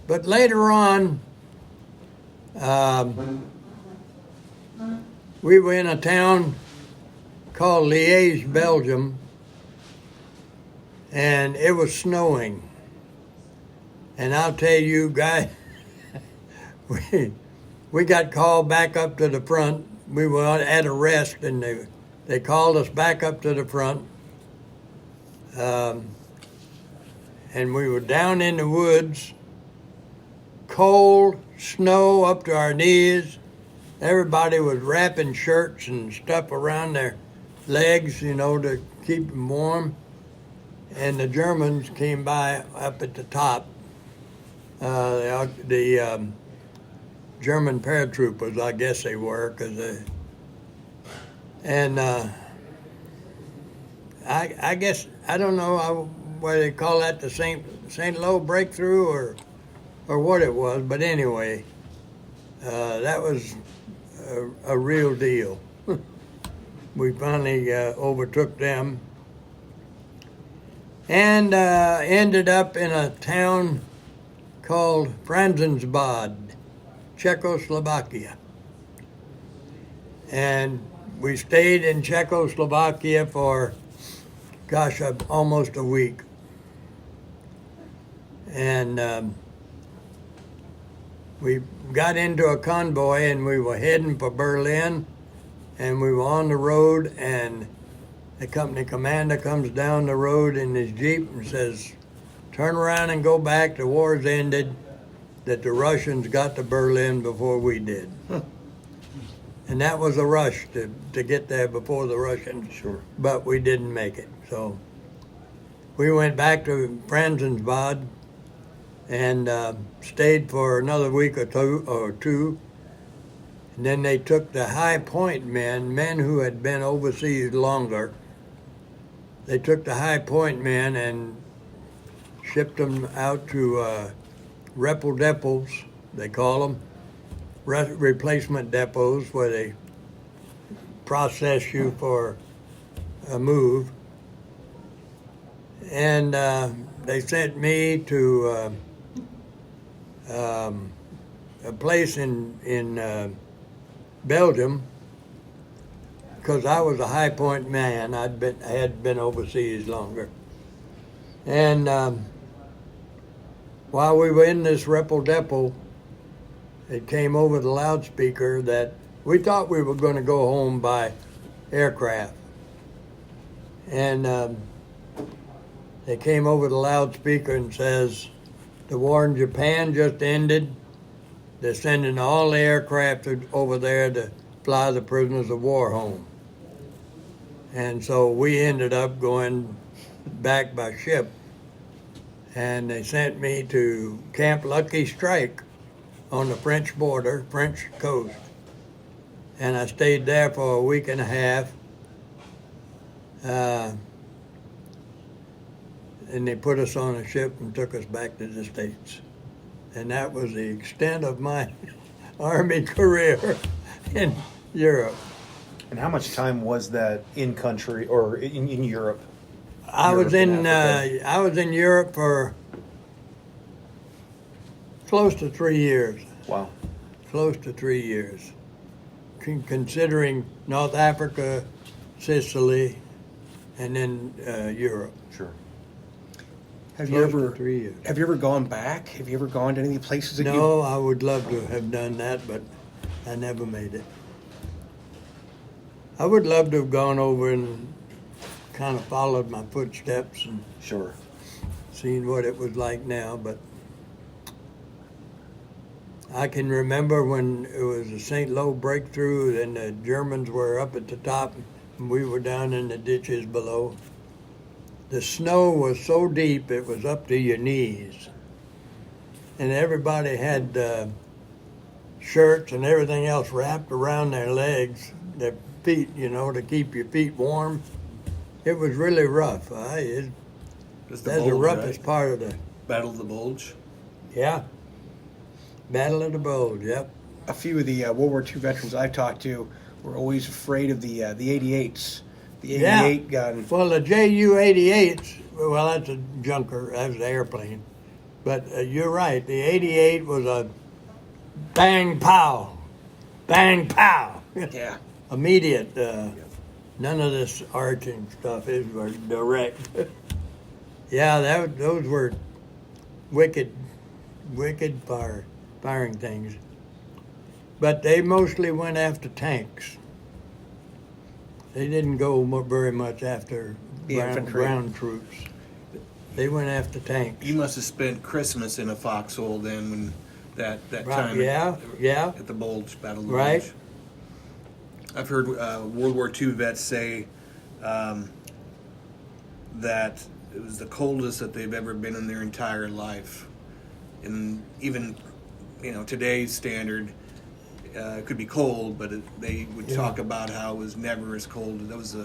But later on, we were in a town called Liège, Belgium, and it was snowing. And I'll tell you, guys, we got called back up to the front. We were at a rest, and they called us back up to the front. And we were down in the woods, cold, snow up to our knees. Everybody was wrapping shirts and stuff around their legs, to keep them warm. And the Germans came by up at the top. The German paratroopers, I guess they were, I guess, I don't know whether they call that the St. Lo breakthrough or what it was, but anyway, that was a real deal. We finally overtook them and ended up in a town called Franzensbad, Czechoslovakia. And we stayed in Czechoslovakia for, almost a week. And we got into a convoy and we were heading for Berlin, and we were on the road, and the company commander comes down the road in his Jeep and says, "Turn around and go back, the war's ended, that the Russians got to Berlin before we did." Huh. And that was a rush to get there before the Russians. Sure. But we didn't make it. So we went back to Franzensbad and stayed for another week or two. And then they took the high point men who had been overseas longer. They took the high point men and shipped them out to Repel depots, they call them, replacement depots, where they process you for a move. And they sent me to a place in Belgium, because I was a high point man. I had been overseas longer. And while we were in this Repel depot, it came over the loudspeaker that we thought we were going to go home by aircraft. And they came over the loudspeaker and says, the war in Japan just ended. They're sending all the aircraft over there to fly the prisoners of war home. And so we ended up going back by ship. And they sent me to Camp Lucky Strike on the French border, French coast. And I stayed there for a week and a half. And they put us on a ship and took us back to the States. And that was the extent of my Army career in Europe. And how much time was that in country or in Europe? I was in Europe for close to 3 years. Wow. Close to 3 years. Considering North Africa, Sicily, and then Europe. Sure. Have you Close to 3 years. Have you ever gone back? Have you ever gone to any of the places that No, I would love to have done that, but I never made it. I would love to have gone over and kind of followed my footsteps and Sure. seen what it was like now, but I can remember when it was the St. Lo breakthrough and the Germans were up at the top and we were down in the ditches below. The snow was so deep it was up to your knees. And everybody had shirts and everything else wrapped around their legs, their feet, to keep your feet warm. It was really rough. That's the roughest part of the... Battle of the Bulge? Yeah. Battle of the Bulge, yep. A few of the World War II veterans I've talked to were always afraid of the 88s. The 88 gun. Well, the Ju-88s, well, that's a junker. That's an airplane. But you're right. The 88 was a bang pow, bang pow. Yeah. Immediate. None of this arching stuff is was direct. Yeah, those were wicked firing things. But they mostly went after tanks. They didn't go very much after The infantry. ground troops. They went after tanks. You must have spent Christmas in a foxhole then, when that Right, time. yeah. At the Bulge, Battle of the Right. Bulge. I've heard World War II vets say that it was the coldest that they've ever been in their entire life. And even, today's standard, it could be cold, but they would talk about how it was never as cold. That was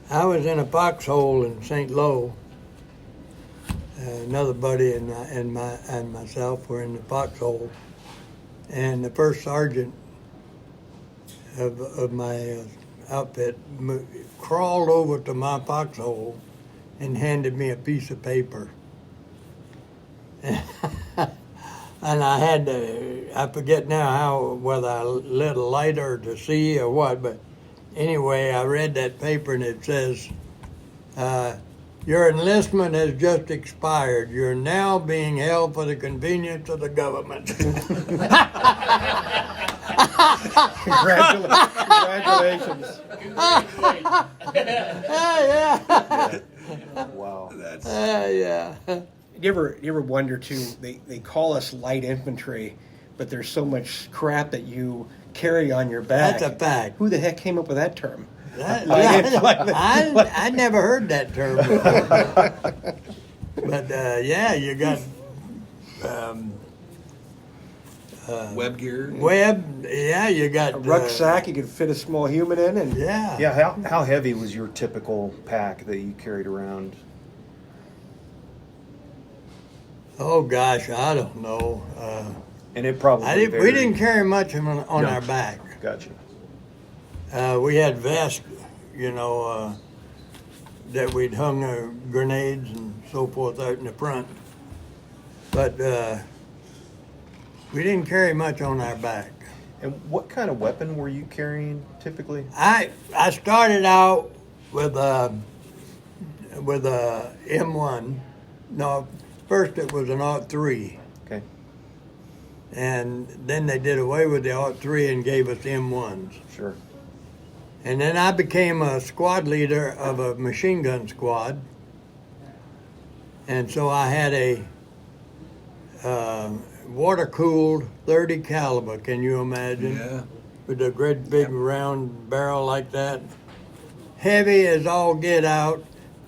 I was in a foxhole in St. Lo. Another buddy and myself were in the foxhole, and the first sergeant of my outfit crawled over to my foxhole and handed me a piece of paper. And I had to, I forget now whether I lit a lighter to see or what, but anyway, I read that paper and it says, your enlistment has just expired. You're now being held for the convenience of the government. Congratulations. Yeah. Wow. that's Yeah. You ever wonder too? They call us light infantry, but there's so much crap that you carry on your back. That's a fact. Who the heck came up with that term? I never heard that term before. But yeah, you got web gear. web. Yeah, you got A rucksack you could fit a small human in, and Yeah. Yeah, how heavy was your typical pack that you carried around? Oh gosh, I don't know. And it probably We varied. didn't carry much on No. our back. Gotcha. We had vests, that we'd hung grenades and so forth out in the front. But we didn't carry much on our back. And what kind of weapon were you carrying typically? I started out with a M1. No, first it was an AUG-3. Okay. And then they did away with the AUG-3 and gave us M1s. Sure. And then I became a squad leader of a machine gun squad. And so I had a water-cooled 30 caliber, can you imagine? Yeah. With a great big round barrel like that. Heavy as all get out.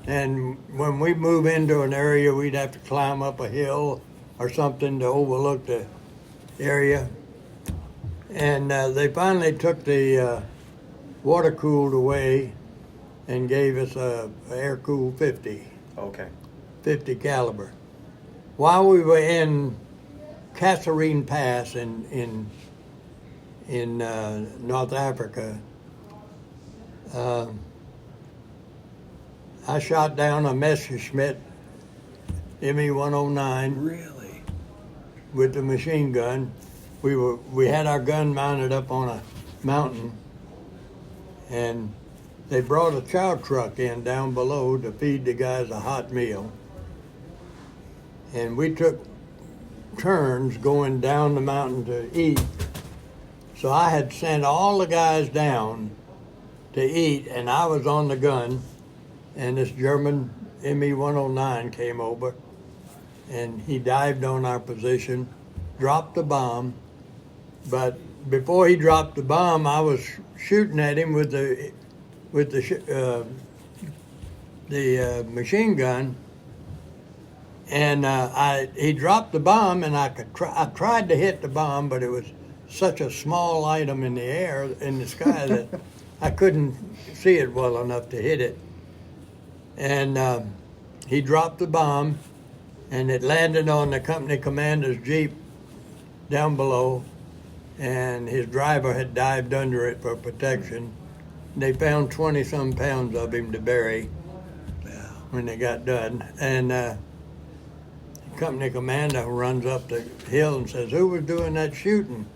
And when we move into an area, we'd have to climb up a hill or something to overlook the area. And they finally took the water-cooled away and gave us a air-cooled 50 Okay. caliber. While we were in Kasserine Pass in North Africa, I shot down a Messerschmitt ME-109 Really? with the machine gun. We had our gun mounted up on a mountain, and they brought a chow truck in down below to feed the guys a hot meal. And we took turns going down the mountain to eat. So I had sent all the guys down to eat, and I was on the gun, and this German ME-109 came over, and he dived on our position, dropped the bomb, but before he dropped the bomb, I was shooting at him with the machine gun, and he dropped the bomb, and I tried to hit the bomb, but it was such a small item in the air, in the sky, that I couldn't see it well enough to hit it. And he dropped the bomb, and it landed on the company commander's Jeep down below, and his driver had dived under it for protection. They found 20-some pounds of him to bury when they got done. And company commander runs up the hill and says, "Who was doing that shooting?"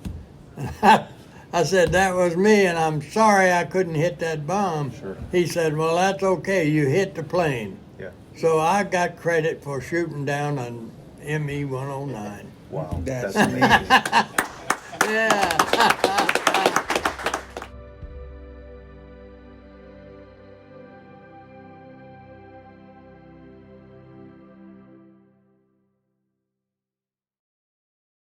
And I said, "That was me, and I'm sorry I couldn't hit that bomb." Sure. He said, "Well, that's okay. You hit the plane." Yeah. So I got credit for shooting down an ME-109. Wow. That's That's amazing. Yeah.